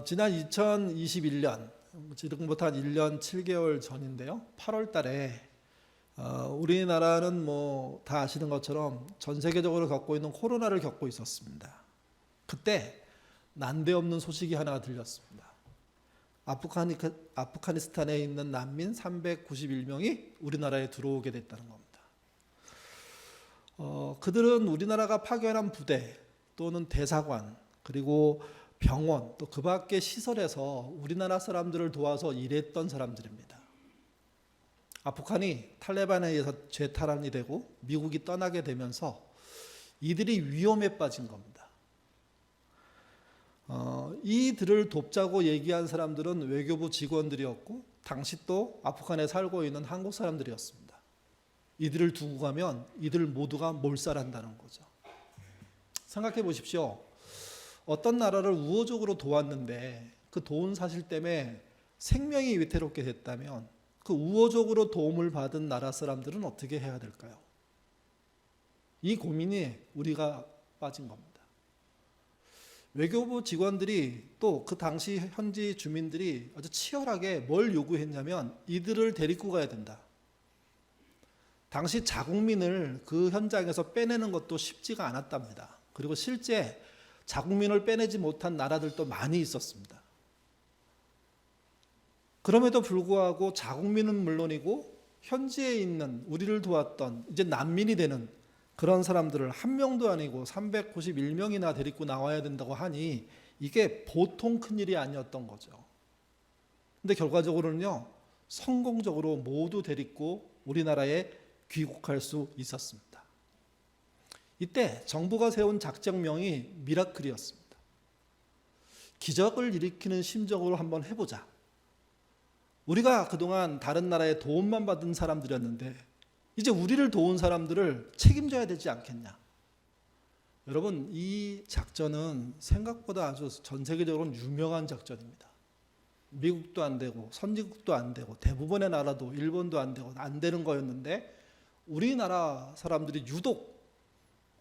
지난 2021년, 지금부터 한 1년 7개월 전인데요. 8월 달에 우리나라는 뭐 다 아시는 것처럼 전 세계적으로 겪고 있는 코로나를 겪고 있었습니다. 그때 난데없는 소식이 하나 들렸습니다. 아프가니스탄에 있는 난민 391명이 우리나라에 들어오게 됐다는 겁니다. 그들은 우리나라가 파견한 부대 또는 대사관 그리고 병원 또 그 밖의 시설에서 우리나라 사람들을 도와서 일했던 사람들입니다. 아프간이 탈레반에 의해서 재탈환이 되고 미국이 떠나게 되면서 이들이 위험에 빠진 겁니다. 이들을 돕자고 얘기한 사람들은 외교부 직원들이었고 당시 또 아프간에 살고 있는 한국 사람들이었습니다. 이들을 두고 가면 이들 모두가 몰살한다는 거죠. 생각해 보십시오. 어떤 나라를 우호적으로 도왔는데 그 도운 사실 때문에 생명이 위태롭게 됐다면 그 우호적으로 도움을 받은 나라 사람들은 어떻게 해야 될까요? 이 고민이 우리가 빠진 겁니다. 외교부 직원들이 또 그 당시 현지 주민들이 아주 치열하게 뭘 요구했냐면 이들을 데리고 가야 된다. 당시 자국민을 그 현장에서 빼내는 것도 쉽지가 않았답니다. 그리고 실제 자국민을 빼내지 못한 나라들도 많이 있었습니다. 그럼에도 불구하고 자국민은 물론이고 현지에 있는 우리를 도왔던 이제 난민이 되는 그런 사람들을 한 명도 아니고 391명이나 데리고 나와야 된다고 하니 이게 보통 큰일이 아니었던 거죠. 근데 결과적으로는요, 성공적으로 모두 데리고 우리나라에 귀국할 수 있었습니다. 이때 정부가 세운 작전명이 미라클이었습니다. 기적을 일으키는 심정으로 한번 해보자. 우리가 그동안 다른 나라에 도움만 받은 사람들이었는데 이제 우리를 도운 사람들을 책임져야 되지 않겠냐. 여러분, 이 작전은 생각보다 아주 전 세계적으로 유명한 작전입니다. 미국도 안 되고 선진국도 안 되고 대부분의 나라도 일본도 안 되고 안 되는 거였는데 우리나라 사람들이 유독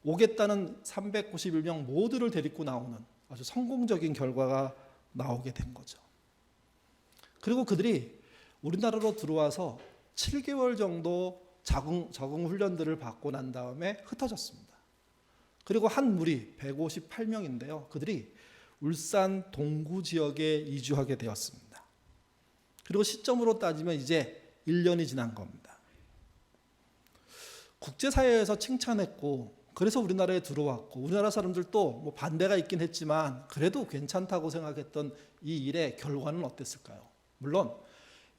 오겠다는 391명 모두를 데리고 나오는 아주 성공적인 결과가 나오게 된 거죠. 그리고 그들이 우리나라로 들어와서 7개월 정도 적응 훈련들을 받고 난 다음에 흩어졌습니다. 그리고 한 무리 158명인데요. 그들이 울산 동구 지역에 이주하게 되었습니다. 그리고 시점으로 따지면 이제 1년이 지난 겁니다. 국제사회에서 칭찬했고 그래서 우리나라에 들어왔고 우리나라 사람들도 뭐 반대가 있긴 했지만 그래도 괜찮다고 생각했던 이 일의 결과는 어땠을까요? 물론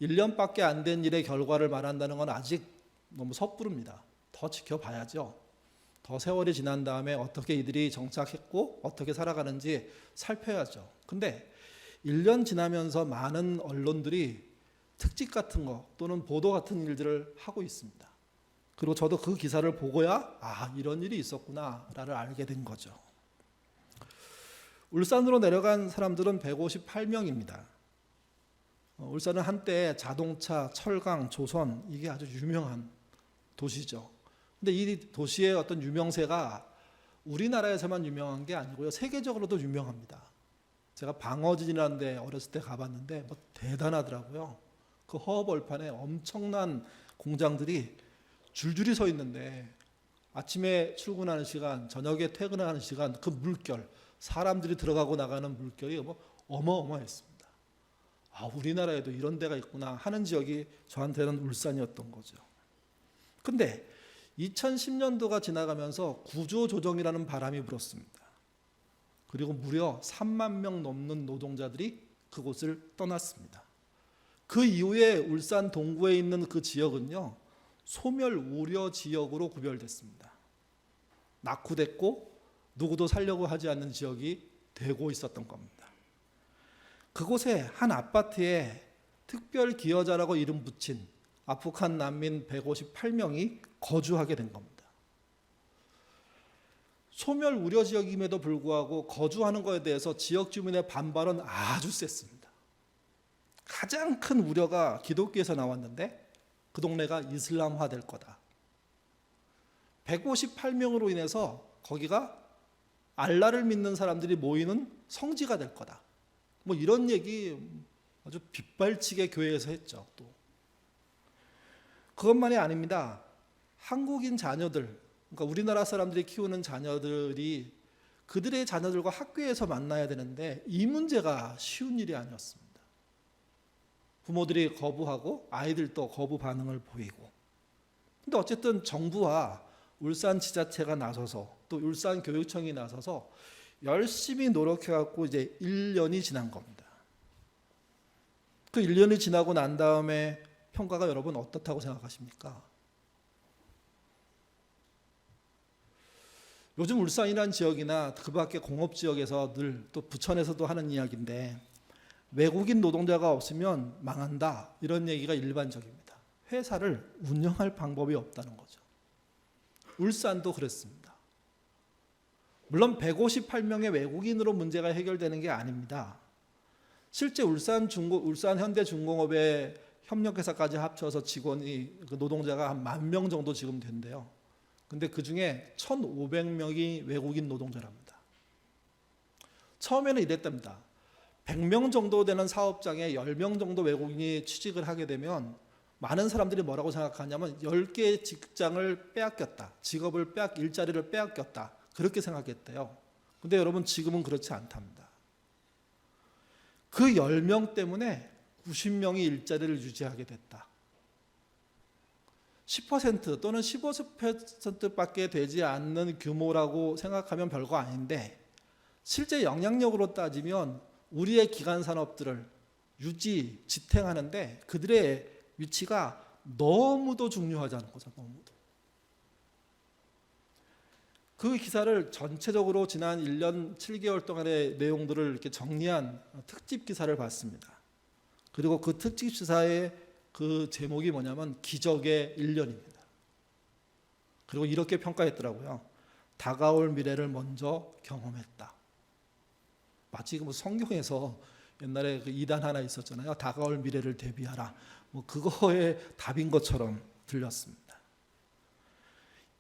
1년밖에 안 된 일의 결과를 말한다는 건 아직 너무 섣부릅니다. 더 지켜봐야죠. 더 세월이 지난 다음에 어떻게 이들이 정착했고 어떻게 살아가는지 살펴야죠. 근데 1년 지나면서 많은 언론들이 특집 같은 거 또는 보도 같은 일들을 하고 있습니다. 그리고 저도 그 기사를 보고야 이런 일이 있었구나를 알게 된 거죠. 울산으로 내려간 사람들은 158명입니다. 울산은 한때 자동차, 철강, 조선 이게 아주 유명한 도시죠. 근데 이 도시의 어떤 유명세가 우리나라에서만 유명한 게 아니고요. 세계적으로도 유명합니다. 제가 방어진이라는 데 어렸을 때 가봤는데 뭐 대단하더라고요. 그 허허벌판에 엄청난 공장들이 줄줄이 서 있는데 아침에 출근하는 시간, 저녁에 퇴근하는 시간 그 물결, 사람들이 들어가고 나가는 물결이 어마어마했습니다. 우리나라에도 이런 데가 있구나 하는 지역이 저한테는 울산이었던 거죠. 근데 2010년도가 지나가면서 구조조정이라는 바람이 불었습니다. 그리고 무려 3만 명 넘는 노동자들이 그곳을 떠났습니다. 그 이후에 울산 동구에 있는 그 지역은요, 소멸 우려 지역으로 구별됐습니다. 낙후됐고 누구도 살려고 하지 않는 지역이 되고 있었던 겁니다. 그곳에 한 아파트에 특별 기여자라고 이름 붙인 아프간 난민 158명이 거주하게 된 겁니다. 소멸 우려 지역임에도 불구하고 거주하는 것에 대해서 지역 주민의 반발은 아주 셌습니다. 가장 큰 우려가 기독교에서 나왔는데 그 동네가 이슬람화 될 거다. 158명으로 인해서 거기가 알라를 믿는 사람들이 모이는 성지가 될 거다. 뭐 이런 얘기 아주 빗발치게 교회에서 했죠. 또 그것만이 아닙니다. 한국인 자녀들, 그러니까 우리나라 사람들이 키우는 자녀들이 그들의 자녀들과 학교에서 만나야 되는데 이 문제가 쉬운 일이 아니었습니다. 부모들이 거부하고 아이들도 거부 반응을 보이고. 근데 어쨌든 정부와 울산 지자체가 나서서 또 울산 교육청이 나서서 열심히 노력해갖고 이제 1년이 지난 겁니다. 그 1년이 지나고 난 다음에 평가가 여러분 어떻다고 생각하십니까? 요즘 울산이라는 지역이나 그 밖에 공업지역에서 늘 또 부천에서도 하는 이야기인데 외국인 노동자가 없으면 망한다 이런 얘기가 일반적입니다. 회사를 운영할 방법이 없다는 거죠. 울산도 그랬습니다. 물론 158명의 외국인으로 문제가 해결되는 게 아닙니다. 실제 울산 현대중공업의 협력회사까지 합쳐서 직원이 노동자가 한 10,000명 정도 지금 된대요. 근데 그 중에 1,500명이 외국인 노동자랍니다. 처음에는 이랬답니다. 100명 정도 되는 사업장에 10명 정도 외국인이 취직을 하게 되면 많은 사람들이 뭐라고 생각하냐면 10개의 직장을 빼앗겼다. 일자리를 빼앗겼다. 그렇게 생각했대요. 근데 여러분 지금은 그렇지 않답니다. 그 10명 때문에 90명이 일자리를 유지하게 됐다. 10% 또는 15%밖에 되지 않는 규모라고 생각하면 별거 아닌데 실제 영향력으로 따지면 우리의 기간 산업들을 지탱하는데 그들의 위치가 너무도 중요하다는 거죠. 너무도. 그 기사를 전체적으로 지난 1년 7개월 동안의 내용들을 이렇게 정리한 특집 기사를 봤습니다. 그리고 그 특집 기사의 그 제목이 뭐냐면 기적의 1년입니다. 그리고 이렇게 평가했더라고요. 다가올 미래를 먼저 경험했다. 마치 뭐 성경에서 옛날에 그 2단 하나 있었잖아요. 다가올 미래를 대비하라. 뭐 그거의 답인 것처럼 들렸습니다.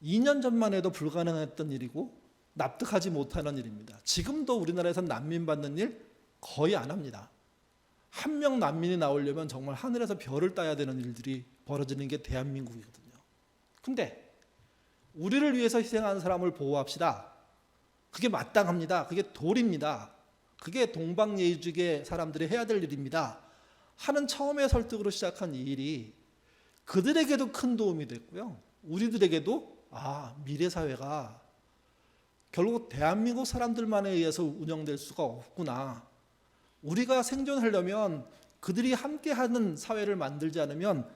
2년 전만 해도 불가능했던 일이고 납득하지 못하는 일입니다. 지금도 우리나라에서 난민 받는 일 거의 안 합니다. 한 명 난민이 나오려면 정말 하늘에서 별을 따야 되는 일들이 벌어지는 게 대한민국이거든요. 근데 우리를 위해서 희생하는 사람을 보호합시다. 그게 마땅합니다. 그게 도리입니다. 그게 동방예의주의 사람들이 해야 될 일입니다. 하는 처음의 설득으로 시작한 이 일이 그들에게도 큰 도움이 됐고요. 우리들에게도 미래 사회가 결국 대한민국 사람들만에 의해서 운영될 수가 없구나. 우리가 생존하려면 그들이 함께하는 사회를 만들지 않으면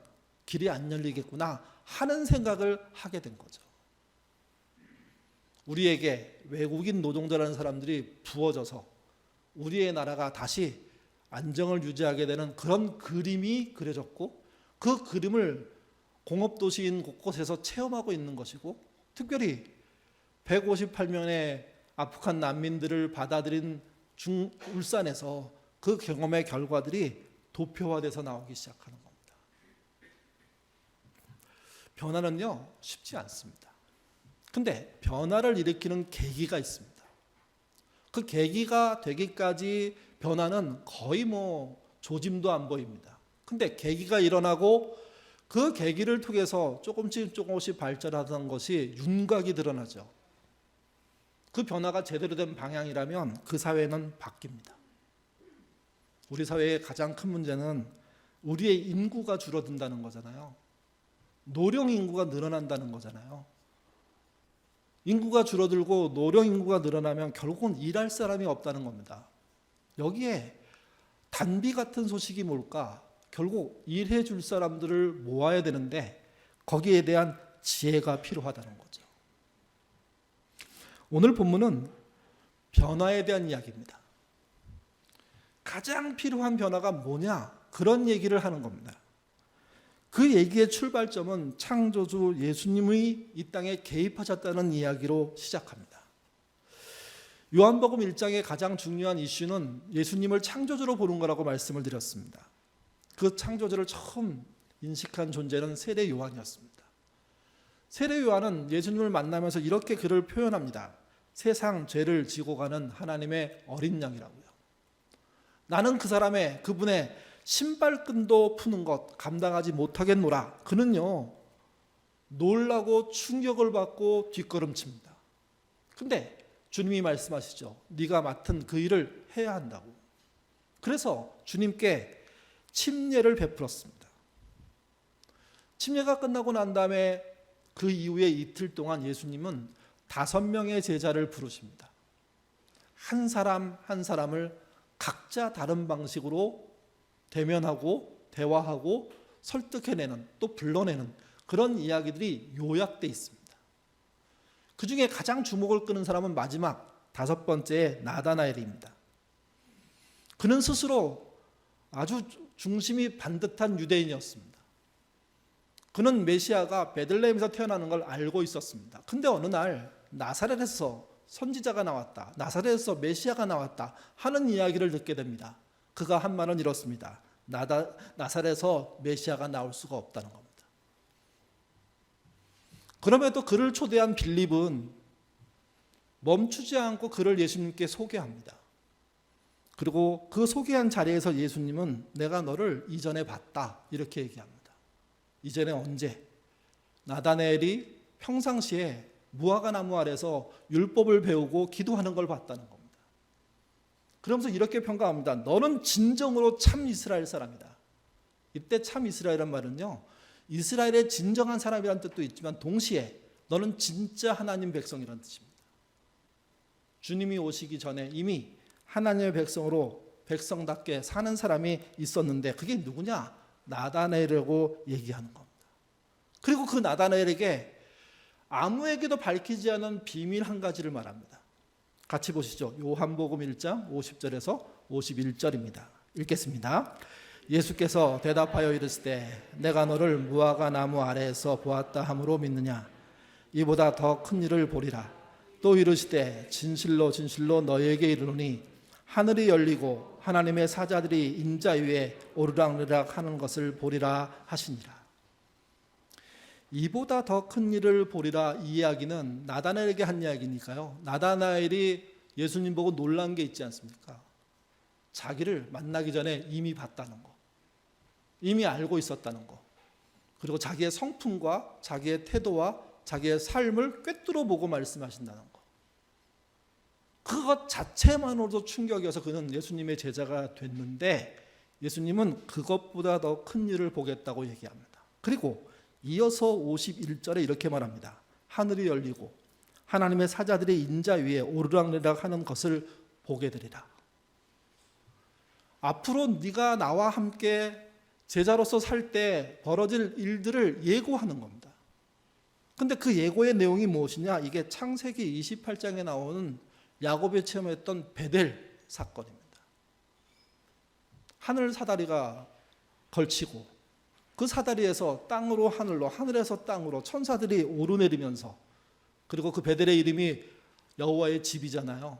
길이 안 열리겠구나 하는 생각을 하게 된 거죠. 우리에게 외국인 노동자라는 사람들이 부어져서 우리의 나라가 다시 안정을 유지하게 되는 그런 그림이 그려졌고 그 그림을 공업도시인 곳곳에서 체험하고 있는 것이고 특별히 158명의 아프간 난민들을 받아들인 울산에서 그 경험의 결과들이 도표화돼서 나오기 시작하는 겁니다. 변화는요 쉽지 않습니다. 근데 변화를 일으키는 계기가 있습니다. 그 계기가 되기까지 변화는 거의 조짐도 안 보입니다. 근데 계기가 일어나고 그 계기를 통해서 조금씩 발전하던 것이 윤곽이 드러나죠. 그 변화가 제대로 된 방향이라면 그 사회는 바뀝니다. 우리 사회의 가장 큰 문제는 우리의 인구가 줄어든다는 거잖아요. 노령 인구가 늘어난다는 거잖아요. 인구가 줄어들고 노령 인구가 늘어나면 결국은 일할 사람이 없다는 겁니다. 여기에 단비 같은 소식이 뭘까? 결국 일해 줄 사람들을 모아야 되는데 거기에 대한 지혜가 필요하다는 거죠. 오늘 본문은 변화에 대한 이야기입니다. 가장 필요한 변화가 뭐냐? 그런 얘기를 하는 겁니다. 그 얘기의 출발점은 창조주 예수님이 이 땅에 개입하셨다는 이야기로 시작합니다. 요한복음 1장의 가장 중요한 이슈는 예수님을 창조주로 보는 거라고 말씀을 드렸습니다. 그 창조주를 처음 인식한 존재는 세례 요한이었습니다. 세례 요한은 예수님을 만나면서 이렇게 그를 표현합니다. 세상 죄를 지고 가는 하나님의 어린 양이라고요. 나는 그분의 신발끈도 푸는 것 감당하지 못하겠노라. 그는요, 놀라고 충격을 받고 뒷걸음칩니다. 근데 주님이 말씀하시죠. 네가 맡은 그 일을 해야 한다고. 그래서 주님께 침례를 베풀었습니다. 침례가 끝나고 난 다음에 그 이후에 이틀 동안 예수님은 5명의 제자를 부르십니다. 한 사람 한 사람을 각자 다른 방식으로 대면하고 대화하고 설득해내는, 또 불러내는 그런 이야기들이 요약돼 있습니다. 그 중에 가장 주목을 끄는 사람은 마지막 5번째 나다나엘입니다. 그는 스스로 아주 중심이 반듯한 유대인이었습니다. 그는 메시아가 베들레헴에서 태어나는 걸 알고 있었습니다. 근데 어느 날 나사렛에서 선지자가 나왔다, 나사렛에서 메시아가 나왔다 하는 이야기를 듣게 됩니다. 그가 한 말은 이렇습니다. 나사렛에서 메시아가 나올 수가 없다는 겁니다. 그럼에도 그를 초대한 빌립은 멈추지 않고 그를 예수님께 소개합니다. 그리고 그 소개한 자리에서 예수님은 내가 너를 이전에 봤다 이렇게 얘기합니다. 이전에 언제? 나다나엘이 평상시에 무화과 나무 아래서 율법을 배우고 기도하는 걸 봤다는 겁니다. 그러면서 이렇게 평가합니다. 너는 진정으로 참 이스라엘 사람이다. 이때 참 이스라엘이란 말은요, 이스라엘의 진정한 사람이라는 뜻도 있지만 동시에 너는 진짜 하나님 백성이라는 뜻입니다. 주님이 오시기 전에 이미 하나님의 백성으로 백성답게 사는 사람이 있었는데 그게 누구냐? 나다나엘이라고 얘기하는 겁니다. 그리고 그 나다나엘에게 아무에게도 밝히지 않은 비밀 한 가지를 말합니다. 같이 보시죠. 요한복음 1장 50절에서 51절입니다. 읽겠습니다. 예수께서 대답하여 이르시되 내가 너를 무화과 나무 아래에서 보았다 함으로 믿느냐? 이보다 더 큰 일을 보리라. 또 이르시되 진실로 진실로 너희에게 이르노니 하늘이 열리고 하나님의 사자들이 인자 위에 오르락내락 하는 것을 보리라 하시니라. 이보다 더 큰 일을 보리라, 이 이야기는 나다나엘에게 한 이야기니까요. 나다나엘이 예수님 보고 놀란 게 있지 않습니까? 자기를 만나기 전에 이미 봤다는 거, 이미 알고 있었다는 거, 그리고 자기의 성품과 자기의 태도와 자기의 삶을 꿰뚫어 보고 말씀하신다는 거. 그것 자체만으로도 충격이어서 그는 예수님의 제자가 됐는데 예수님은 그것보다 더 큰 일을 보겠다고 얘기합니다. 그리고 이어서 51절에 이렇게 말합니다. 하늘이 열리고 하나님의 사자들이 인자 위에 오르락내락 하는 것을 보게 되리라. 앞으로 네가 나와 함께 제자로서 살 때 벌어질 일들을 예고하는 겁니다. 근데 그 예고의 내용이 무엇이냐? 이게 창세기 28장에 나오는 야곱이 체험했던 베델 사건입니다. 하늘 사다리가 걸치고 그 사다리에서 땅으로 하늘로, 하늘에서 땅으로 천사들이 오르내리면서, 그리고 그 베델의 이름이 여호와의 집이잖아요.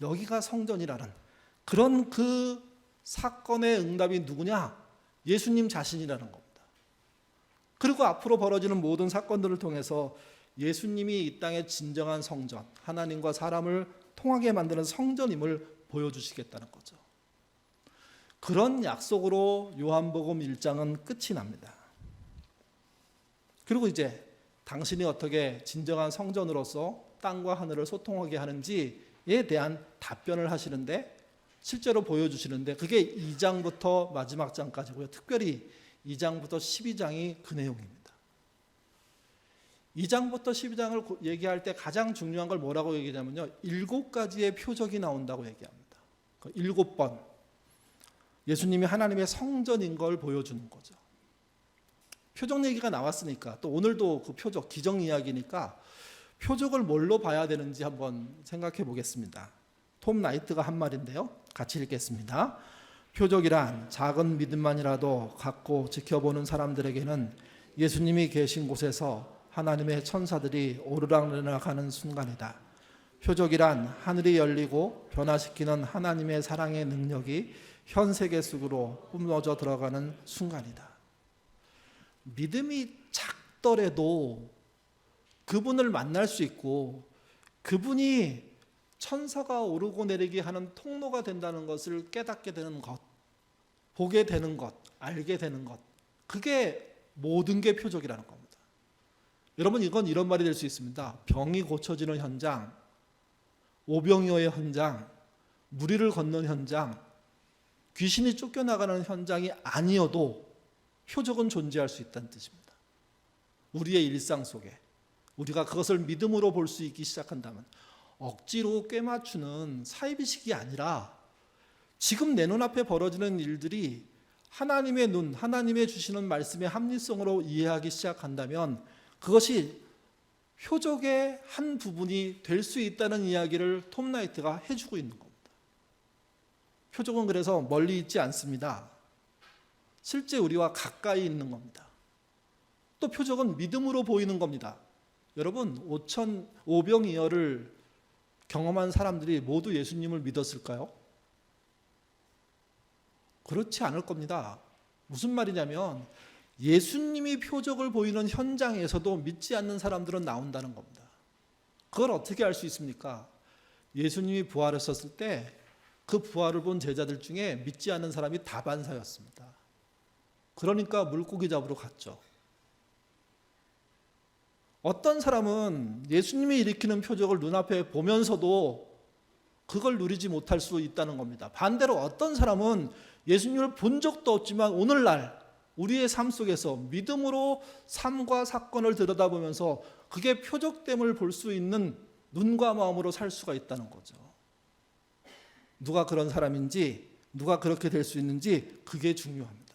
여기가 성전이라는 그런 그 사건의 응답이 누구냐? 예수님 자신이라는 겁니다. 그리고 앞으로 벌어지는 모든 사건들을 통해서 예수님이 이 땅의 진정한 성전, 하나님과 사람을 통하게 만드는 성전임을 보여주시겠다는 거죠. 그런 약속으로 요한복음 1장은 끝이 납니다. 그리고 이제 당신이 어떻게 진정한 성전으로서 땅과 하늘을 소통하게 하는지에 대한 답변을 하시는데, 실제로 보여주시는데, 그게 2장부터 마지막 장까지고요. 특별히 2장부터 12장이 그 내용입니다. 2장부터 12장을 얘기할 때 가장 중요한 걸 뭐라고 얘기하냐면요, 7가지의 표적이 나온다고 얘기합니다. 7번 예수님이 하나님의 성전인 걸 보여주는 거죠. 표적 얘기가 나왔으니까, 또 오늘도 그 표적, 기적 이야기니까 표적을 뭘로 봐야 되는지 한번 생각해 보겠습니다. 톰 나이트가 한 말인데요, 같이 읽겠습니다. 표적이란 작은 믿음만이라도 갖고 지켜보는 사람들에게는 예수님이 계신 곳에서 하나님의 천사들이 오르락내락하는 순간이다. 표적이란 하늘이 열리고 변화시키는 하나님의 사랑의 능력이 현 세계 속으로 뿜어져 들어가는 순간이다. 믿음이 작더라도 그분을 만날 수 있고 그분이 천사가 오르고 내리게 하는 통로가 된다는 것을 깨닫게 되는 것, 보게 되는 것, 알게 되는 것, 그게 모든 게 표적이라는 겁니다. 여러분, 이건 이런 말이 될 수 있습니다. 병이 고쳐지는 현장, 오병이어의 현장, 무리를 걷는 현장, 귀신이 쫓겨나가는 현장이 아니어도 표적은 존재할 수 있다는 뜻입니다. 우리의 일상 속에 우리가 그것을 믿음으로 볼 수 있기 시작한다면, 억지로 꿰맞추는 사이비식이 아니라 지금 내 눈앞에 벌어지는 일들이 하나님의 눈, 하나님의 주시는 말씀의 합리성으로 이해하기 시작한다면 그것이 표적의 한 부분이 될 수 있다는 이야기를 톰 라이트가 해주고 있는 겁니다. 표적은 그래서 멀리 있지 않습니다. 실제 우리와 가까이 있는 겁니다. 또 표적은 믿음으로 보이는 겁니다. 여러분, 오병이어를 경험한 사람들이 모두 예수님을 믿었을까요? 그렇지 않을 겁니다. 무슨 말이냐면 예수님이 표적을 보이는 현장에서도 믿지 않는 사람들은 나온다는 겁니다. 그걸 어떻게 알 수 있습니까? 예수님이 부활하셨을 때 그 부활을 본 제자들 중에 믿지 않는 사람이 다반사였습니다. 그러니까 물고기 잡으러 갔죠. 어떤 사람은 예수님이 일으키는 표적을 눈앞에 보면서도 그걸 누리지 못할 수 있다는 겁니다. 반대로 어떤 사람은 예수님을 본 적도 없지만 오늘날 우리의 삶 속에서 믿음으로 삶과 사건을 들여다보면서 그게 표적됨을 볼 수 있는 눈과 마음으로 살 수가 있다는 거죠. 누가 그런 사람인지, 누가 그렇게 될 수 있는지 그게 중요합니다.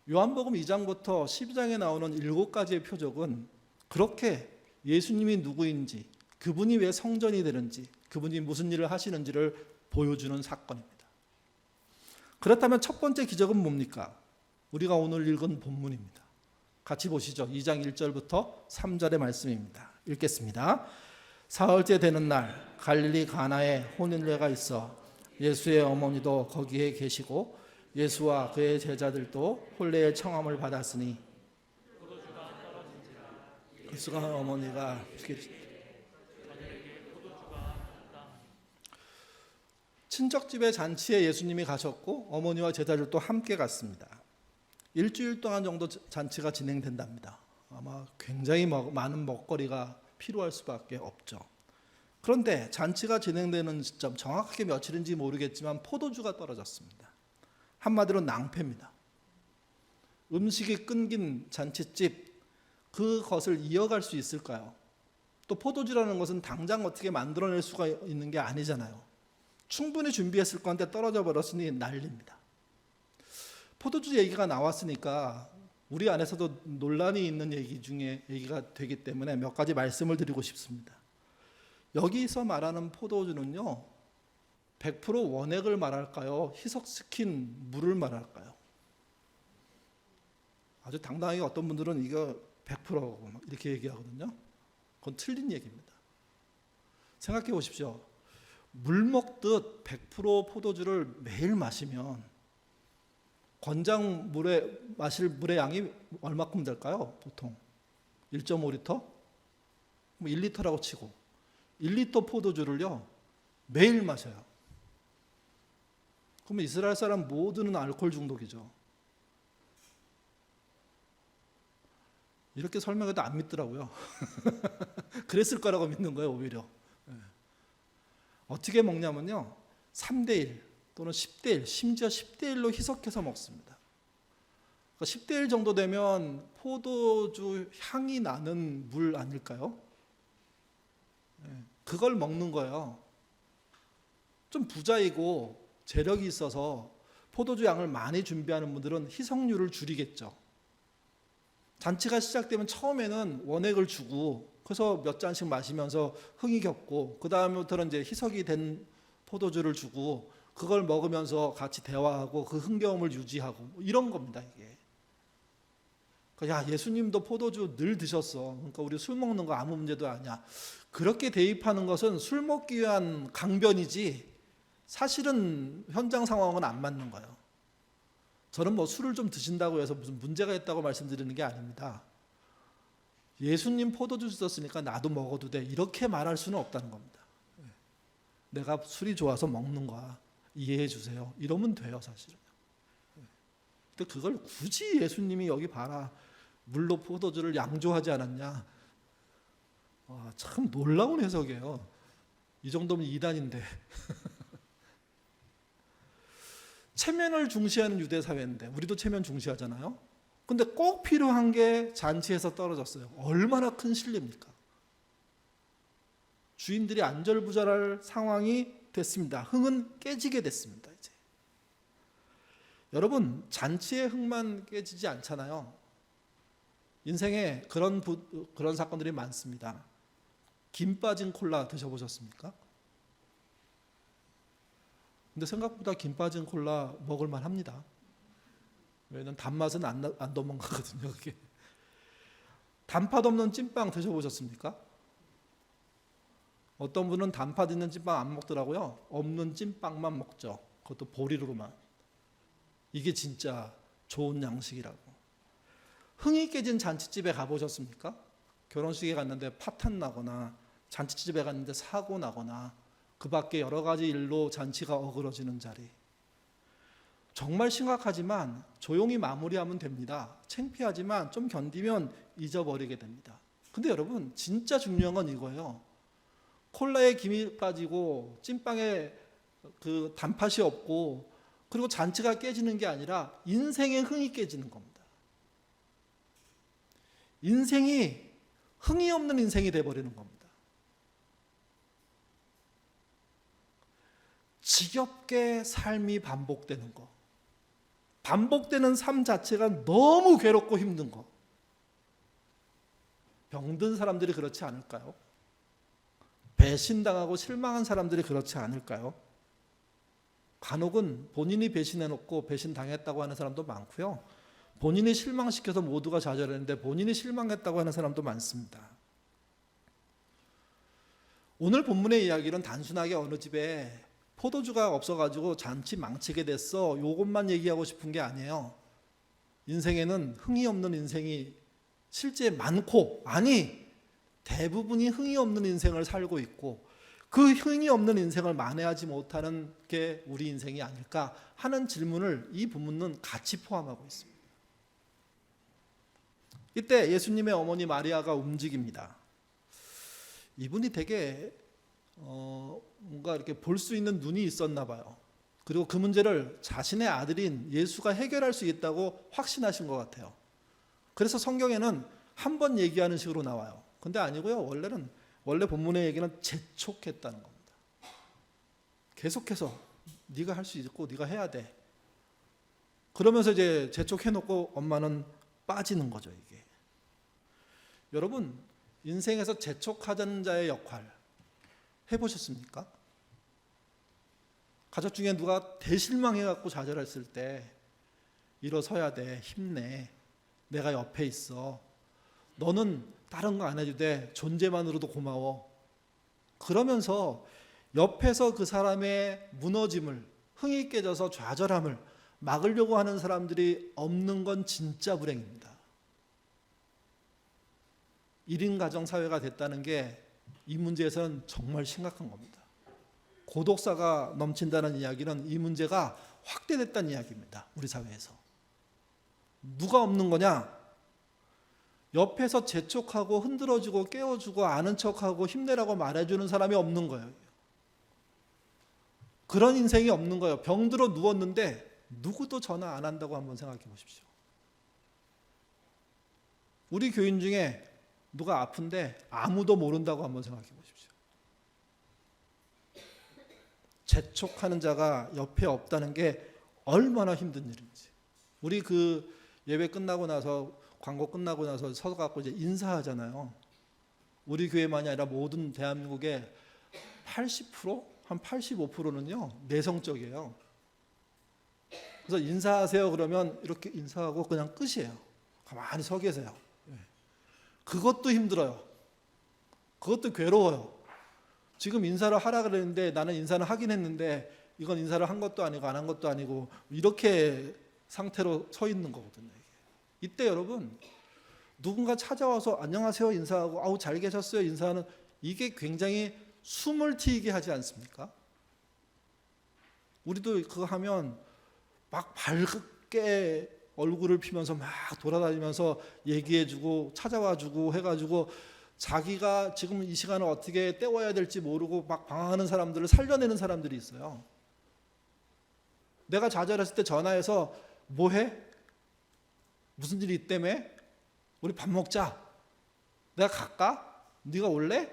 요한복음 2장부터 12장에 나오는 7가지의 표적은 그렇게 예수님이 누구인지, 그분이 왜 성전이 되는지, 그분이 무슨 일을 하시는지를 보여주는 사건입니다. 그렇다면 첫 번째 기적은 뭡니까? 우리가 오늘 읽은 본문입니다. 같이 보시죠. 2장 1절부터 3절의 말씀입니다. 읽겠습니다. 사흘째 되는 날 갈릴리 가나에 혼인례가 있어 예수의 어머니도 거기에 계시고 예수와 그의 제자들도 혼례의 청함을 받았으니 예수가 어머니가 친척집의 잔치에 예수님이 가셨고 어머니와 제자들도 함께 갔습니다. 일주일 동안 정도 잔치가 진행된답니다. 아마 굉장히 많은 먹거리가 필요할 수밖에 없죠. 그런데 잔치가 진행되는 시점, 정확하게 며칠인지 모르겠지만 포도주가 떨어졌습니다. 한마디로 낭패입니다. 음식이 끊긴 잔치집, 그것을 이어갈 수 있을까요? 또 포도주라는 것은 당장 어떻게 만들어낼 수가 있는 게 아니잖아요. 충분히 준비했을 건데 떨어져 버렸으니 난리입니다. 포도주 얘기가 나왔으니까 우리 안에서도 논란이 있는 얘기 중에 얘기가 되기 때문에 몇 가지 말씀을 드리고 싶습니다. 여기서 말하는 포도주는요, 100% 원액을 말할까요? 희석시킨 물을 말할까요? 아주 당당하게 어떤 분들은 이거 100%라고 이렇게 얘기하거든요. 그건 틀린 얘기입니다. 생각해 보십시오. 물 먹듯 100% 포도주를 매일 마시면 권장 물에 마실 물의 양이 얼마큼 될까요? 보통 1.5리터? 뭐 1리터라고 치고 1리터 포도주를요 매일 마셔요. 그러면 이스라엘 사람 모두는 알코올 중독이죠. 이렇게 설명해도 안 믿더라고요. 그랬을 거라고 믿는 거예요, 오히려. 어떻게 먹냐면요, 3대1 또는 10대1, 심지어 10대1로 희석해서 먹습니다. 그러니까 10대1 정도 되면 포도주 향이 나는 물 아닐까요? 그걸 먹는 거예요. 좀 부자이고 재력이 있어서 포도주 양을 많이 준비하는 분들은 희석률을 줄이겠죠. 잔치가 시작되면 처음에는 원액을 주고 그래서 몇 잔씩 마시면서 흥이 겹고 그 다음부터는 이제 희석이 된 포도주를 주고 그걸 먹으면서 같이 대화하고 그 흥겨움을 유지하고 이런 겁니다, 이게. 야, 예수님도 포도주 늘 드셨어. 그러니까 우리 술 먹는 거 아무 문제도 아니야. 그렇게 대입하는 것은 술 먹기 위한 강변이지 사실은 현장 상황은 안 맞는 거예요. 저는 뭐 술을 좀 드신다고 해서 무슨 문제가 있다고 말씀드리는 게 아닙니다. 예수님 포도주 주셨으니까 나도 먹어도 돼, 이렇게 말할 수는 없다는 겁니다. 내가 술이 좋아서 먹는 거야, 이해해 주세요, 이러면 돼요 사실은. 근데 그걸 굳이 예수님이 여기 봐라, 물로 포도주를 양조하지 않았냐, 와, 참 놀라운 해석이에요. 이 정도면 이단인데. 체면을 중시하는 유대 사회인데, 우리도 체면 중시하잖아요. 근데 꼭 필요한 게 잔치에서 떨어졌어요. 얼마나 큰 신뢰입니까? 주인들이 안절부절할 상황이 됐습니다. 흥은 깨지게 됐습니다. 이제 여러분, 잔치의 흥만 깨지지 않잖아요. 인생에 그런 사건들이 많습니다. 김 빠진 콜라 드셔보셨습니까? 근데 생각보다 김 빠진 콜라 먹을만 합니다. 왜냐면 단맛은 안 도망가거든요. 그게. 단팥 없는 찐빵 드셔보셨습니까? 어떤 분은 단팥 있는 찐빵 안 먹더라고요. 없는 찐빵만 먹죠. 그것도 보리로만. 이게 진짜 좋은 양식이라고. 흥이 깨진 잔치집에 가보셨습니까? 결혼식에 갔는데 파탄 나거나 잔치집에 갔는데 사고 나거나 그 밖에 여러 가지 일로 잔치가 어그러지는 자리. 정말 심각하지만 조용히 마무리하면 됩니다. 창피하지만 좀 견디면 잊어버리게 됩니다. 근데 여러분, 진짜 중요한 건 이거예요. 콜라에 김이 빠지고 찐빵에 그 단팥이 없고 그리고 잔치가 깨지는 게 아니라 인생의 흥이 깨지는 겁니다. 인생이 흥이 없는 인생이 돼버리는 겁니다. 지겹게 삶이 반복되는 거, 반복되는 삶 자체가 너무 괴롭고 힘든 거. 병든 사람들이 그렇지 않을까요? 배신당하고 실망한 사람들이 그렇지 않을까요? 간혹은 본인이 배신해놓고 배신당했다고 하는 사람도 많고요. 본인이 실망시켜서 모두가 좌절했는데 본인이 실망했다고 하는 사람도 많습니다. 오늘 본문의 이야기는 단순하게 어느 집에 포도주가 없어가지고 잔치 망치게 됐어, 요것만 얘기하고 싶은 게 아니에요. 인생에는 흥이 없는 인생이 실제 많고, 아니 대부분이 흥이 없는 인생을 살고 있고, 그 흥이 없는 인생을 만회하지 못하는 게 우리 인생이 아닐까 하는 질문을 이 본문은 같이 포함하고 있습니다. 이때 예수님의 어머니 마리아가 움직입니다. 이분이 되게 뭔가 이렇게 볼 수 있는 눈이 있었나 봐요. 그리고 그 문제를 자신의 아들인 예수가 해결할 수 있다고 확신하신 것 같아요. 그래서 성경에는 한 번 얘기하는 식으로 나와요. 근데 아니고요. 원래 본문의 얘기는 재촉했다는 겁니다. 계속해서 네가 할 수 있고 네가 해야 돼. 그러면서 이제 재촉해놓고 엄마는 빠지는 거죠, 이게. 여러분, 인생에서 재촉하자는 자의 역할 해보셨습니까? 가족 중에 누가 대실망해갖고 좌절했을 때 일어서야 돼, 힘내, 내가 옆에 있어, 너는 다른 거 안 해도 돼, 존재만으로도 고마워. 그러면서 옆에서 그 사람의 무너짐을, 흥이 깨져서 좌절함을 막으려고 하는 사람들이 없는 건 진짜 불행입니다. 1인 가정 사회가 됐다는 게 이 문제에서는 정말 심각한 겁니다. 고독사가 넘친다는 이야기는 이 문제가 확대됐다는 이야기입니다. 우리 사회에서. 누가 없는 거냐? 옆에서 재촉하고 흔들어주고 깨워주고 아는 척하고 힘내라고 말해주는 사람이 없는 거예요. 그런 인생이 없는 거예요. 병들어 누웠는데 누구도 전화 안 한다고 한번 생각해 보십시오. 우리 교인 중에 누가 아픈데 아무도 모른다고 한번 생각해 보십시오. 재촉하는 자가 옆에 없다는 게 얼마나 힘든 일인지. 우리 그 예배 끝나고 나서, 광고 끝나고 나서 서서 갖고 이제 인사하잖아요. 우리 교회만이 아니라 모든 대한민국의 80%? 한 85%는요 내성적이에요. 그래서 인사하세요 그러면 이렇게 인사하고 그냥 끝이에요. 가만히 서 계세요. 그것도 힘들어요. 그것도 괴로워요. 지금 인사를 하라 그랬는데 나는 인사는 하긴 했는데 이건 인사를 한 것도 아니고 안 한 것도 아니고 이렇게 상태로 서 있는 거거든요. 이때 여러분, 누군가 찾아와서 안녕하세요 인사하고 아우 잘 계셨어요 인사하는, 이게 굉장히 숨을 튀게 하지 않습니까? 우리도 그거 하면 막 밝게 얼굴을 피면서 막 돌아다니면서 얘기해주고 찾아와주고 해가지고 자기가 지금 이 시간을 어떻게 때워야 될지 모르고 막 방황하는 사람들을 살려내는 사람들이 있어요. 내가 좌절했을 때 전화해서 뭐해? 무슨 일이 있다며? 우리 밥 먹자. 내가 갈까? 네가 올래?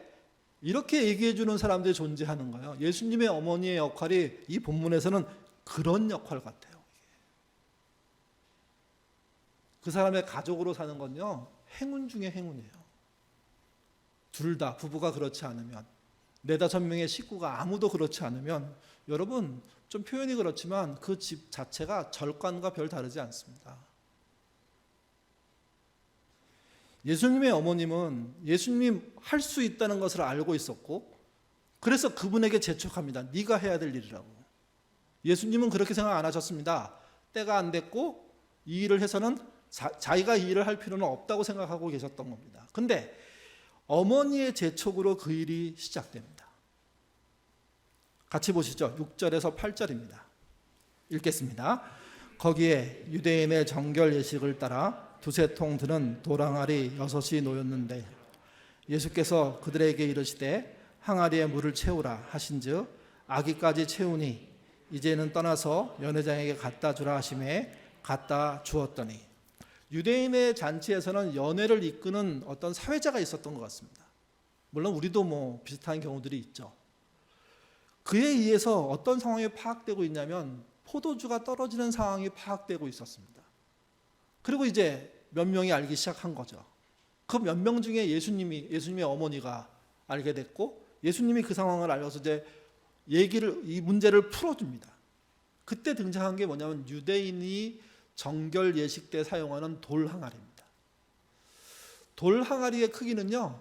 이렇게 얘기해 주는 사람들이 존재하는 거예요. 예수님의 어머니의 역할이 이 본문에서는 그런 역할 같아요. 그 사람의 가족으로 사는 건요, 행운 중에 행운이에요. 둘 다 부부가 그렇지 않으면, 4-5명의 식구가 아무도 그렇지 않으면, 여러분 좀 표현이 그렇지만 그 집 자체가 절간과 별 다르지 않습니다. 예수님의 어머님은 예수님이 할 수 있다는 것을 알고 있었고, 그래서 그분에게 재촉합니다. 네가 해야 될 일이라고. 예수님은 그렇게 생각 안 하셨습니다. 때가 안 됐고 이 일을 해서는 자기가 이 일을 할 필요는 없다고 생각하고 계셨던 겁니다. 근데 어머니의 재촉으로 그 일이 시작됩니다. 같이 보시죠. 6절에서 8절입니다. 읽겠습니다. 거기에 유대인의 정결 예식을 따라 2-3통 드는 돌 항아리 6이 놓였는데 예수께서 그들에게 이르시되 항아리에 물을 채우라 하신즉 아기까지 채우니 이제는 떠나서 연회장에게 갖다 주라 하심에 갖다 주었더니, 유대인의 잔치에서는 연회를 이끄는 어떤 사회자가 있었던 것 같습니다. 물론 우리도 뭐 비슷한 경우들이 있죠. 그에 의해서 어떤 상황이 파악되고 있냐면 포도주가 떨어지는 상황이 파악되고 있었습니다. 그리고 이제 몇 명이 알기 시작한 거죠. 그 몇 명 중에 예수님의 어머니가 알게 됐고, 예수님이 그 상황을 알려서 이제 이 문제를 풀어줍니다. 그때 등장한 게 뭐냐면 유대인이 정결 예식 때 사용하는 돌 항아리입니다. 돌 항아리의 크기는요,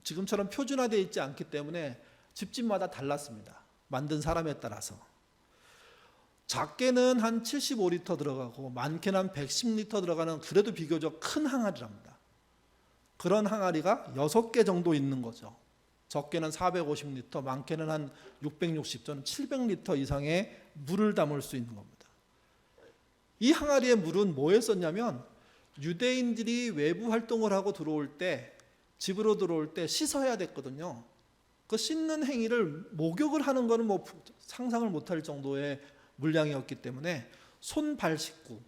지금처럼 표준화되어 있지 않기 때문에 집집마다 달랐습니다. 만든 사람에 따라서. 작게는 한 75리터 들어가고 많게는 한 110리터 들어가는, 그래도 비교적 큰 항아리랍니다. 그런 항아리가 6개 정도 있는 거죠. 적게는 450리터, 많게는 한 660, 저는 700리터 이상의 물을 담을 수 있는 겁니다. 이 항아리의 물은 뭐에 썼냐면, 유대인들이 외부 활동을 하고 들어올 때, 집으로 들어올 때 씻어야 됐거든요. 그 씻는 행위를 목욕을 하는 거는 뭐 상상을 못할 정도의 물량이었기 때문에 손, 발 씻고,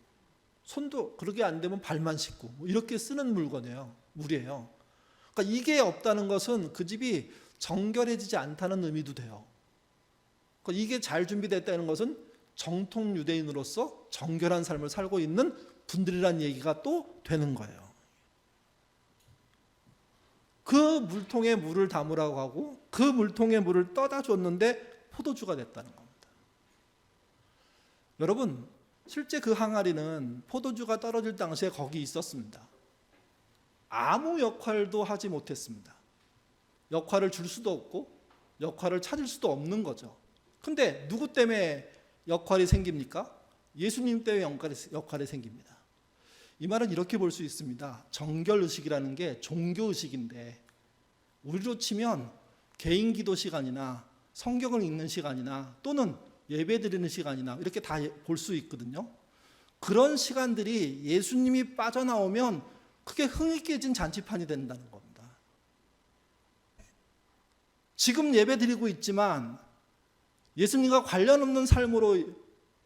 손도 그렇게 안 되면 발만 씻고, 뭐 이렇게 쓰는 물이에요. 그러니까 이게 없다는 것은 그 집이 정결해지지 않다는 의미도 돼요. 그러니까 이게 잘 준비됐다는 것은 정통 유대인으로서 정결한 삶을 살고 있는 분들이란 얘기가 또 되는 거예요. 그 물통에 물을 담으라고 하고 그 물통에 물을 떠다 줬는데 포도주가 됐다는 겁니다. 여러분, 실제 그 항아리는 포도주가 떨어질 당시에 거기 있었습니다. 아무 역할도 하지 못했습니다. 역할을 줄 수도 없고 역할을 찾을 수도 없는 거죠. 근데 누구 때문에 역할이 생깁니까? 예수님 때문에 역할이 생깁니다. 이 말은 이렇게 볼 수 있습니다. 정결의식이라는 게 종교의식인데, 우리로 치면 개인 기도 시간이나 성경을 읽는 시간이나 또는 예배 드리는 시간이나 이렇게 다 볼 수 있거든요. 그런 시간들이 예수님이 빠져나오면 그게 흥이 깨진 잔치판이 된다는 겁니다. 지금 예배 드리고 있지만 예수님과 관련 없는 삶으로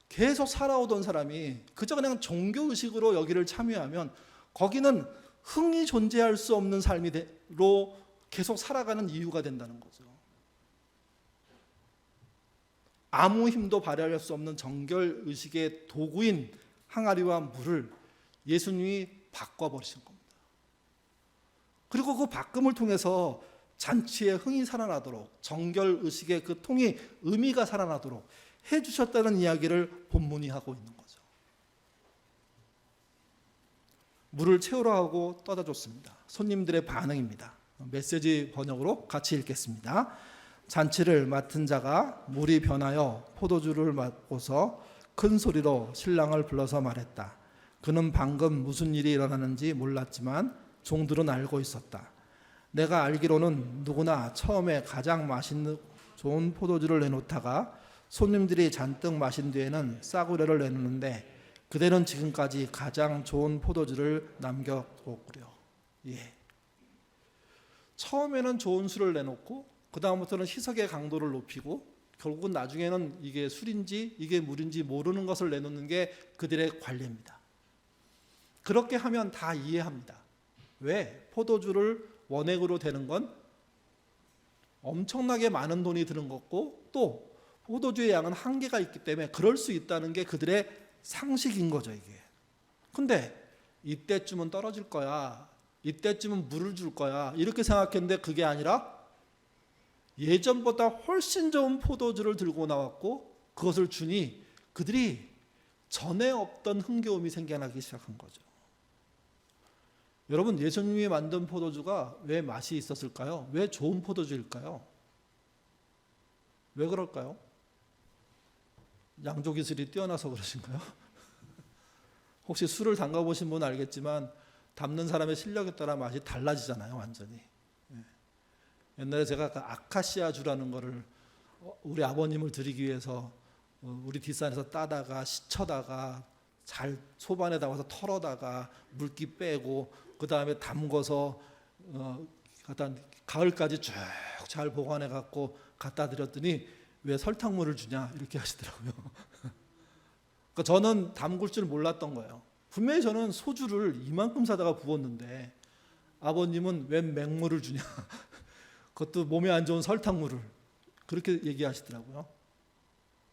계속 살아오던 사람이 그저 그냥 종교의식으로 여기를 참여하면 거기는 흥이 존재할 수 없는 삶으로 계속 살아가는 이유가 된다는 거죠. 아무 힘도 발휘할 수 없는 정결의식의 도구인 항아리와 물을 예수님이 바꿔버리신 겁니다. 그리고 그 바꿈을 통해서 잔치의 흥이 살아나도록, 정결의식의 그 통이 의미가 살아나도록 해주셨다는 이야기를 본문이 하고 있는 거죠. 물을 채우라 하고 떠다 줬습니다. 손님들의 반응입니다. 메시지 번역으로 같이 읽겠습니다. 잔치를 맡은 자가 물이 변하여 포도주를 맡고서 큰 소리로 신랑을 불러서 말했다. 그는 방금 무슨 일이 일어나는지 몰랐지만 종들은 알고 있었다. 내가 알기로는 누구나 처음에 가장 맛있는 좋은 포도주를 내놓다가 손님들이 잔뜩 마신 뒤에는 싸구려를 내놓는데 그대는 지금까지 가장 좋은 포도주를 남겨뒀구려. 예. 처음에는 좋은 술을 내놓고 그 다음부터는 희석의 강도를 높이고 결국은 나중에는 이게 술인지 이게 물인지 모르는 것을 내놓는 게 그들의 관례입니다. 그렇게 하면 다 이해합니다. 왜? 포도주를 원액으로 되는 건 엄청나게 많은 돈이 드는 거고 또 포도주의 양은 한계가 있기 때문에 그럴 수 있다는 게 그들의 상식인 거죠, 이게. 근데 이때쯤은 떨어질 거야. 이때쯤은 물을 줄 거야. 이렇게 생각했는데 그게 아니라 예전보다 훨씬 좋은 포도주를 들고 나왔고 그것을 주니 그들이 전에 없던 흥겨움이 생겨나기 시작한 거죠. 여러분, 예수님이 만든 포도주가 왜 맛이 있었을까요? 왜 좋은 포도주일까요? 왜 그럴까요? 양조 기술이 뛰어나서 그러신가요? 혹시 술을 담가보신 분은 알겠지만 담는 사람의 실력에 따라 맛이 달라지잖아요, 완전히. 옛날에 제가 그 아카시아주라는 거를 우리 아버님을 드리기 위해서 우리 뒷산에서 따다가 시쳐다가 잘 소반에다 와서 털어다가 물기 빼고 그 다음에 담궈서 갖다 가을까지 쭉 잘 보관해 갖고 갖다 드렸더니 왜 설탕물을 주냐 이렇게 하시더라고요. 그러니까 저는 담글 줄 몰랐던 거예요. 분명히 저는 소주를 이만큼 사다가 부었는데 아버님은 웬 맹물을 주냐. 그것도 몸에 안 좋은 설탕물을 그렇게 얘기하시더라고요.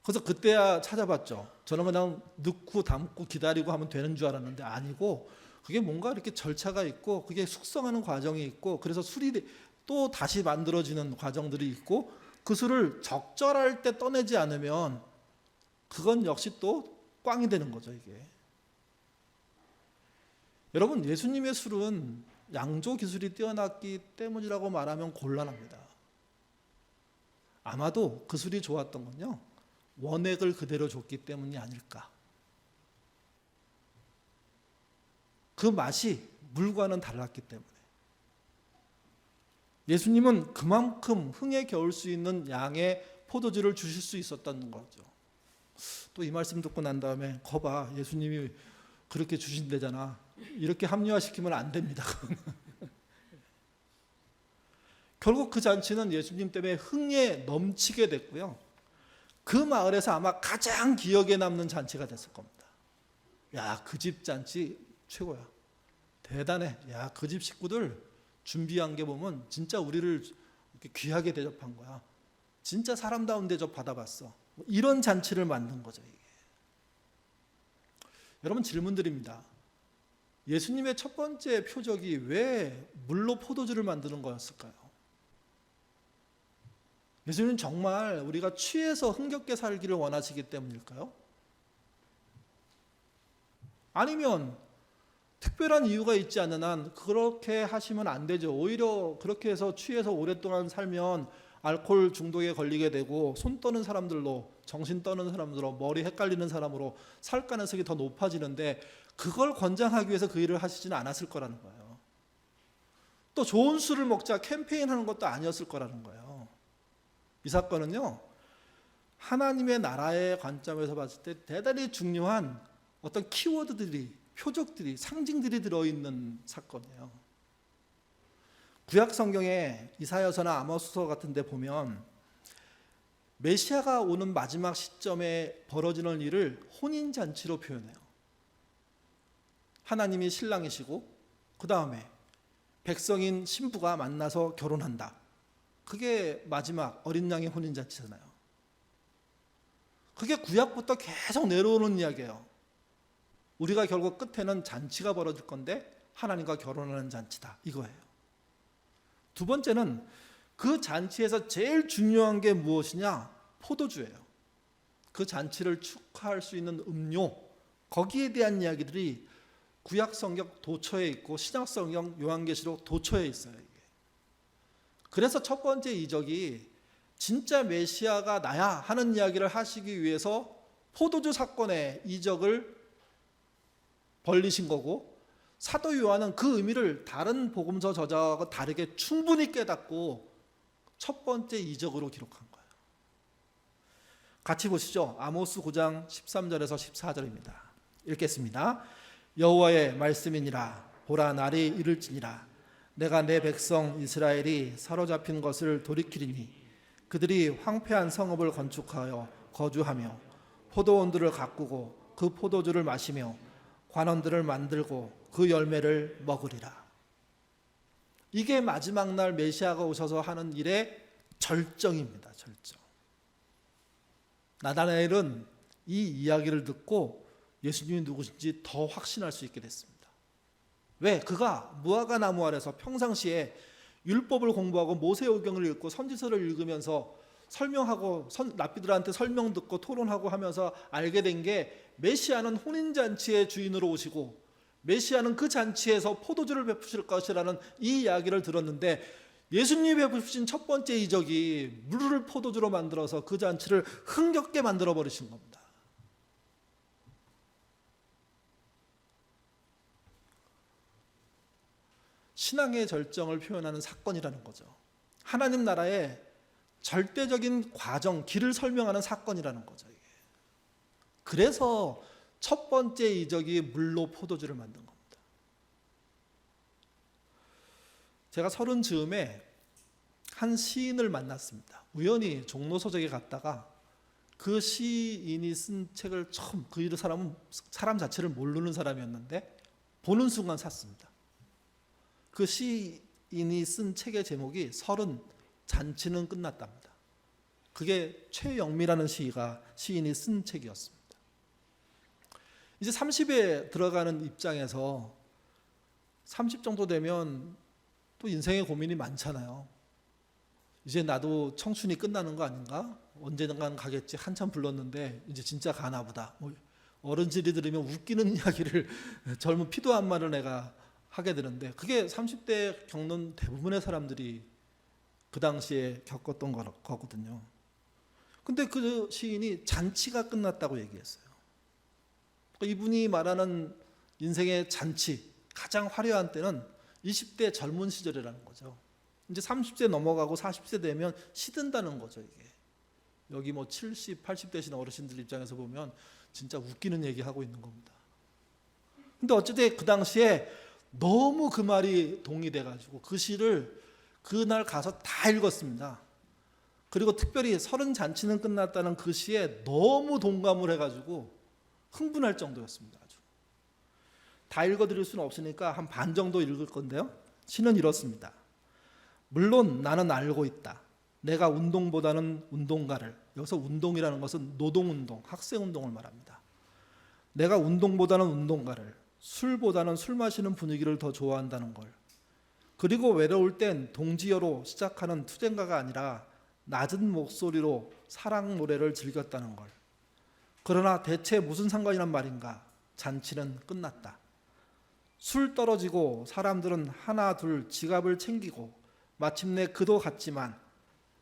그래서 그때야 찾아봤죠. 저는 그냥 넣고 담고 기다리고 하면 되는 줄 알았는데 아니고 그게 뭔가 이렇게 절차가 있고 그게 숙성하는 과정이 있고 그래서 술이 또 다시 만들어지는 과정들이 있고 그 술을 적절할 때 떠내지 않으면 그건 역시 또 꽝이 되는 거죠, 이게. 여러분, 예수님의 술은 양조 기술이 뛰어났기 때문이라고 말하면 곤란합니다. 아마도 그 술이 좋았던 건요, 원액을 그대로 줬기 때문이 아닐까. 그 맛이 물과는 달랐기 때문에. 예수님은 그만큼 흥에 겨울 수 있는 양의 포도주를 주실 수 있었다는 거죠. 또 이 말씀 듣고 난 다음에 거봐, 예수님이 그렇게 주신대잖아. 이렇게 합리화시키면 안 됩니다. 결국 그 잔치는 예수님 때문에 흥에 넘치게 됐고요. 그 마을에서 아마 가장 기억에 남는 잔치가 됐을 겁니다. 야, 그 집 잔치 최고야. 대단해. 야, 그 집 식구들 준비한 게 보면 진짜 우리를 이렇게 귀하게 대접한 거야. 진짜 사람다운 대접 받아봤어. 이런 잔치를 만든 거죠, 이게. 여러분, 질문 드립니다. 예수님의 첫 번째 표적이 왜 물로 포도주를 만드는 거였을까요? 예수님은 정말 우리가 취해서 흥겹게 살기를 원하시기 때문일까요? 아니면 특별한 이유가 있지 않는 한 그렇게 하시면 안 되죠. 오히려 그렇게 해서 취해서 오랫동안 살면 알코올 중독에 걸리게 되고 손 떠는 사람들로, 정신 떠는 사람들로, 머리 헷갈리는 사람으로 살 가능성이 더 높아지는데 그걸 권장하기 위해서 그 일을 하시지는 않았을 거라는 거예요. 또 좋은 술을 먹자 캠페인하는 것도 아니었을 거라는 거예요. 이 사건은요, 하나님의 나라의 관점에서 봤을 때 대단히 중요한 어떤 키워드들이, 표적들이, 상징들이 들어있는 사건이에요. 구약 성경에 이사야서나 아모스서 같은 데 보면 메시아가 오는 마지막 시점에 벌어지는 일을 혼인잔치로 표현해요. 하나님이 신랑이시고 그 다음에 백성인 신부가 만나서 결혼한다. 그게 마지막 어린 양의 혼인잔치잖아요. 그게 구약부터 계속 내려오는 이야기예요. 우리가 결국 끝에는 잔치가 벌어질 건데 하나님과 결혼하는 잔치다, 이거예요. 두 번째는 그 잔치에서 제일 중요한 게 무엇이냐? 포도주예요. 그 잔치를 축하할 수 있는 음료, 거기에 대한 이야기들이 구약 성경 도처에 있고 신약 성경 요한계시록 도처에 있어요, 이게. 그래서 첫 번째 이적이 진짜 메시아가 나야 하는 이야기를 하시기 위해서 포도주 사건의 이적을 벌리신 거고, 사도 요한은 그 의미를 다른 복음서 저자와 다르게 충분히 깨닫고 첫 번째 이적으로 기록한 거예요. 같이 보시죠. 아모스 9장 13절에서 14절입니다. 읽겠습니다. 여호와의 말씀이니라. 보라, 날이 이를지니라. 내가 내 백성 이스라엘이 사로잡힌 것을 돌이키리니 그들이 황폐한 성읍을 건축하여 거주하며 포도원들을 가꾸고 그 포도주를 마시며 관원들을 만들고 그 열매를 먹으리라. 이게 마지막 날 메시아가 오셔서 하는 일의 절정입니다. 절정. 나다나엘은 이 이야기를 듣고 예수님이 누구신지 더 확신할 수 있게 됐습니다. 왜? 그가 무화과 나무 아래서 평상시에 율법을 공부하고 모세오경을 읽고 선지서를 읽으면서 설명하고 랍비들한테 설명 듣고 토론하고 하면서 알게 된 게 메시아는 혼인잔치의 주인으로 오시고 메시아는 그 잔치에서 포도주를 베푸실 것이라는 이 이야기를 들었는데 예수님이 베푸신 첫 번째 이적이 물을 포도주로 만들어서 그 잔치를 흥겹게 만들어 버리신 겁니다. 신앙의 절정을 표현하는 사건이라는 거죠. 하나님 나라의 절대적인 과정, 길을 설명하는 사건이라는 거죠. 이게. 그래서 첫 번째 이적이 물로 포도주를 만든 겁니다. 제가 30 즈음에 한 시인을 만났습니다. 우연히 종로서적에 갔다가 그 시인이 쓴 책을 처음, 그 사람 자체를 모르는 사람이었는데 보는 순간 샀습니다. 그 시인이 쓴 책의 제목이 30 잔치는 끝났답니다. 그게 최영미라는 시인이 쓴 책이었습니다. 이제 30에 들어가는 입장에서 30 정도 되면 또 인생의 고민이 많잖아요. 이제 나도 청춘이 끝나는 거 아닌가? 언젠간 가겠지. 한참 불렀는데 이제 진짜 가나 보다. 어른들이 들으면 웃기는 이야기를 젊은 피도 안 마른 애가 하게 되는데 그게 30대 겪는 대부분의 사람들이 그 당시에 겪었던 거거든요. 근데 그 시인이 잔치가 끝났다고 얘기했어요. 이분이 말하는 인생의 잔치, 가장 화려한 때는 20대 젊은 시절이라는 거죠. 이제 30세 넘어가고 40세 되면 시든다는 거죠, 이게. 여기 70, 80 되신 어르신들 입장에서 보면 진짜 웃기는 얘기하고 있는 겁니다. 근데 어쨌든 그 당시에 너무 그 말이 동의돼가지고 그 시를 그날 가서 다 읽었습니다. 그리고 특별히 30 잔치는 끝났다는 그 시에 너무 동감을 해가지고 흥분할 정도였습니다. 아주. 다 읽어드릴 수는 없으니까 한 반 정도 읽을 건데요. 시는 이렇습니다. 물론 나는 알고 있다. 내가 운동보다는 운동가를, 여기서 운동이라는 것은 노동운동, 학생운동을 말합니다. 내가 운동보다는 운동가를, 술보다는 술 마시는 분위기를 더 좋아한다는 걸. 그리고 외로울 땐 동지어로 시작하는 투쟁가가 아니라 낮은 목소리로 사랑 노래를 즐겼다는 걸. 그러나 대체 무슨 상관이란 말인가? 잔치는 끝났다. 술 떨어지고 사람들은 하나 둘 지갑을 챙기고 마침내 그도 갔지만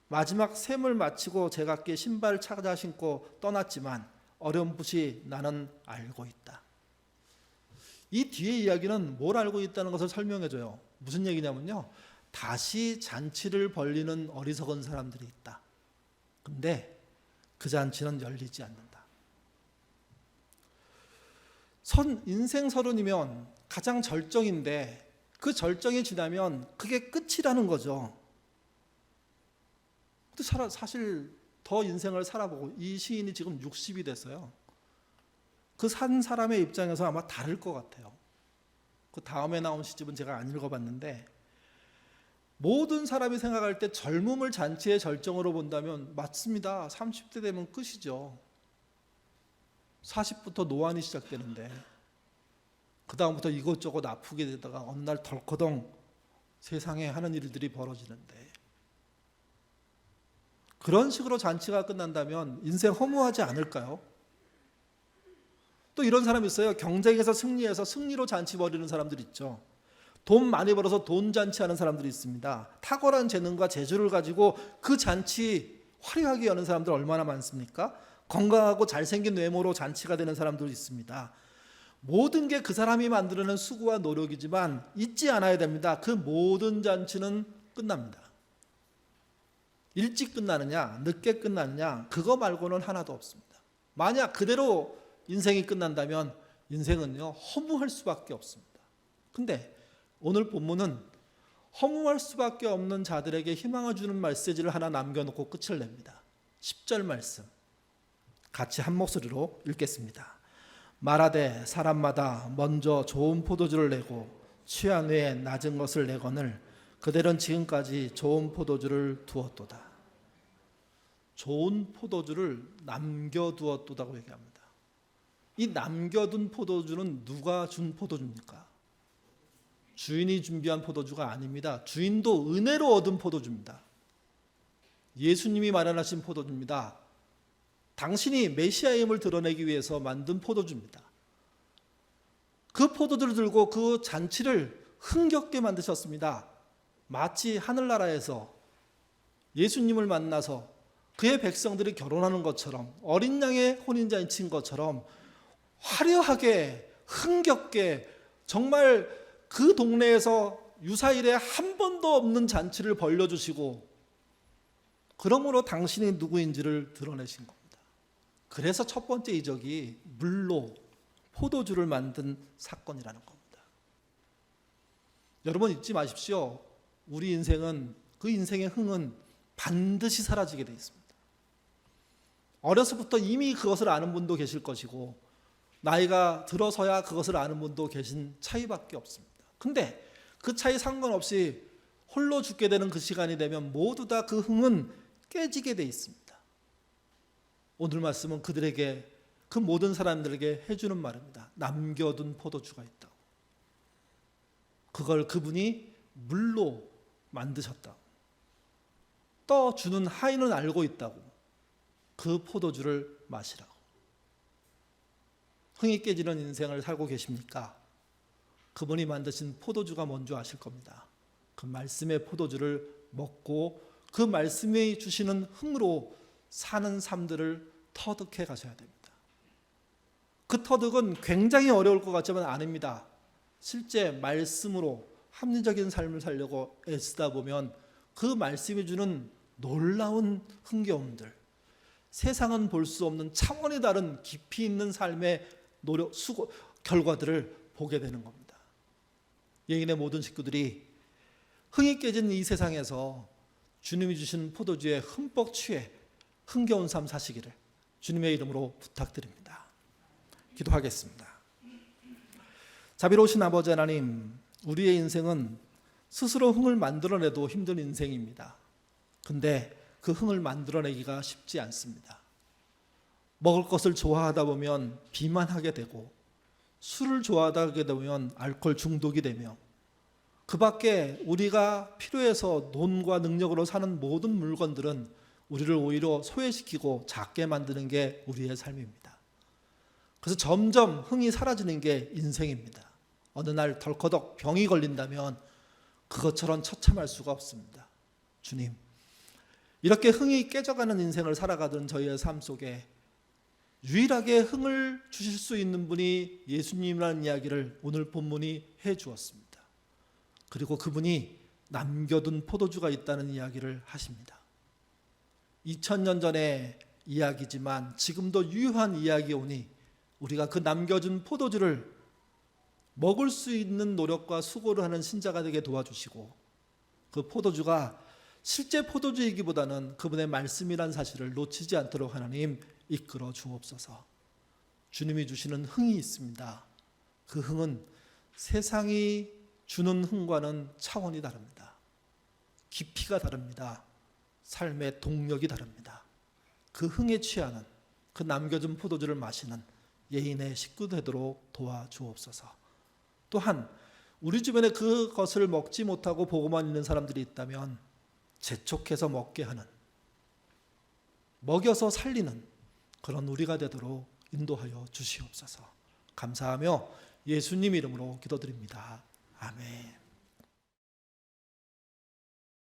마지막 셈을 마치고 제각기 신발 찾아 신고 떠났지만 어렴풋이 나는 알고 있다. 이 뒤에 이야기는 뭘 알고 있다는 것을 설명해줘요. 무슨 얘기냐면요. 다시 잔치를 벌리는 어리석은 사람들이 있다. 근데 그 잔치는 열리지 않는다. 인생 30이면 가장 절정인데 그 절정이 지나면 그게 끝이라는 거죠. 근데 사실 더 인생을 살아보고 이 시인이 지금 60이 됐어요. 그 산 사람의 입장에서 아마 다를 것 같아요. 그 다음에 나온 시집은 제가 안 읽어봤는데 모든 사람이 생각할 때 젊음을 잔치의 절정으로 본다면 맞습니다. 30대 되면 끝이죠. 40부터 노안이 시작되는데 그 다음부터 이것저것 아프게 되다가 어느 날 덜커덩 세상에 하는 일들이 벌어지는데 그런 식으로 잔치가 끝난다면 인생 허무하지 않을까요? 또 이런 사람이 있어요. 경쟁에서 승리해서 승리로 잔치 벌이는 사람들 있죠. 돈 많이 벌어서 돈 잔치하는 사람들이 있습니다. 탁월한 재능과 재주를 가지고 그 잔치 화려하게 여는 사람들 얼마나 많습니까? 건강하고 잘생긴 외모로 잔치가 되는 사람도 있습니다. 모든 게 그 사람이 만들어낸 수고와 노력이지만 잊지 않아야 됩니다. 그 모든 잔치는 끝납니다. 일찍 끝나느냐 늦게 끝나느냐 그거 말고는 하나도 없습니다. 만약 그대로 인생이 끝난다면 인생은요 허무할 수밖에 없습니다. 근데 오늘 본문은 허무할 수밖에 없는 자들에게 희망을 주는 메시지를 하나 남겨놓고 끝을 냅니다. 10절 말씀 같이 한 목소리로 읽겠습니다. 말하되 사람마다 먼저 좋은 포도주를 내고 취한 후에 낮은 것을 내거늘 그들은 지금까지 좋은 포도주를 두었도다. 좋은 포도주를 남겨두었도다고 얘기합니다. 이 남겨둔 포도주는 누가 준 포도주입니까? 주인이 준비한 포도주가 아닙니다. 주인도 은혜로 얻은 포도주입니다. 예수님이 마련하신 포도주입니다. 당신이 메시아임을 드러내기 위해서 만든 포도주입니다. 그 포도주를 들고 그 잔치를 흥겹게 만드셨습니다. 마치 하늘나라에서 예수님을 만나서 그의 백성들이 결혼하는 것처럼 어린 양의 혼인잔치인 것처럼 화려하게 흥겹게 정말 그 동네에서 유사일에 한 번도 없는 잔치를 벌려주시고 그러므로 당신이 누구인지를 드러내신 겁니다. 그래서 첫 번째 이적이 물로 포도주를 만든 사건이라는 겁니다. 여러분 잊지 마십시오. 우리 인생은 그 인생의 흥은 반드시 사라지게 되어 있습니다. 어려서부터 이미 그것을 아는 분도 계실 것이고 나이가 들어서야 그것을 아는 분도 계신 차이밖에 없습니다. 근데 그 차이 상관없이 홀로 죽게 되는 그 시간이 되면 모두 다 그 흥은 깨지게 돼 있습니다. 오늘 말씀은 그들에게 그 모든 사람들에게 해주는 말입니다. 남겨둔 포도주가 있다고. 그걸 그분이 물로 만드셨다고. 떠주는 하인은 알고 있다고. 그 포도주를 마시라고. 흥이 깨지는 인생을 살고 계십니까? 그분이 만드신 포도주가 뭔지 아실 겁니다. 그 말씀의 포도주를 먹고 그 말씀이 주시는 흥으로 사는 삶들을 터득해 가셔야 됩니다. 그 터득은 굉장히 어려울 것 같지만 아닙니다. 실제 말씀으로 합리적인 삶을 살려고 애쓰다 보면 그 말씀이 주는 놀라운 흥겨움들, 세상은 볼 수 없는 차원이 다른 깊이 있는 삶의 노력, 수고, 결과들을 보게 되는 겁니다. 예인의 모든 식구들이 흥이 깨진 이 세상에서 주님이 주신 포도주에 흠뻑 취해 흥겨운 삶 사시기를 주님의 이름으로 부탁드립니다. 기도하겠습니다. 자비로우신 아버지 하나님, 우리의 인생은 스스로 흥을 만들어내도 힘든 인생입니다. 근데 그 흥을 만들어내기가 쉽지 않습니다. 먹을 것을 좋아하다 보면 비만하게 되고 술을 좋아하다 보면 알코올 중독이 되며 그 밖에 우리가 필요해서 돈과 능력으로 사는 모든 물건들은 우리를 오히려 소외시키고 작게 만드는 게 우리의 삶입니다. 그래서 점점 흥이 사라지는 게 인생입니다. 어느 날 덜커덕 병이 걸린다면 그것처럼 처참할 수가 없습니다. 주님, 이렇게 흥이 깨져가는 인생을 살아가던 저희의 삶 속에 유일하게 흥을 주실 수 있는 분이 예수님이라는 이야기를 오늘 본문이 해주었습니다. 그리고 그분이 남겨둔 포도주가 있다는 이야기를 하십니다. 2000년 전의 이야기지만 지금도 유효한 이야기오니 우리가 그 남겨준 포도주를 먹을 수 있는 노력과 수고를 하는 신자가 되게 도와주시고 그 포도주가 실제 포도주이기보다는 그분의 말씀이란 사실을 놓치지 않도록 하나님 이끌어 주옵소서. 주님이 주시는 흥이 있습니다. 그 흥은 세상이 주는 흥과는 차원이 다릅니다. 깊이가 다릅니다. 삶의 동력이 다릅니다. 그 흥에 취하는, 그 남겨준 포도주를 마시는 예인의 식구 되도록 도와주옵소서. 또한 우리 주변에 그것을 먹지 못하고 보고만 있는 사람들이 있다면 재촉해서 먹게 하는, 먹여서 살리는 그런 우리가 되도록 인도하여 주시옵소서. 감사하며 예수님 이름으로 기도드립니다. 아멘.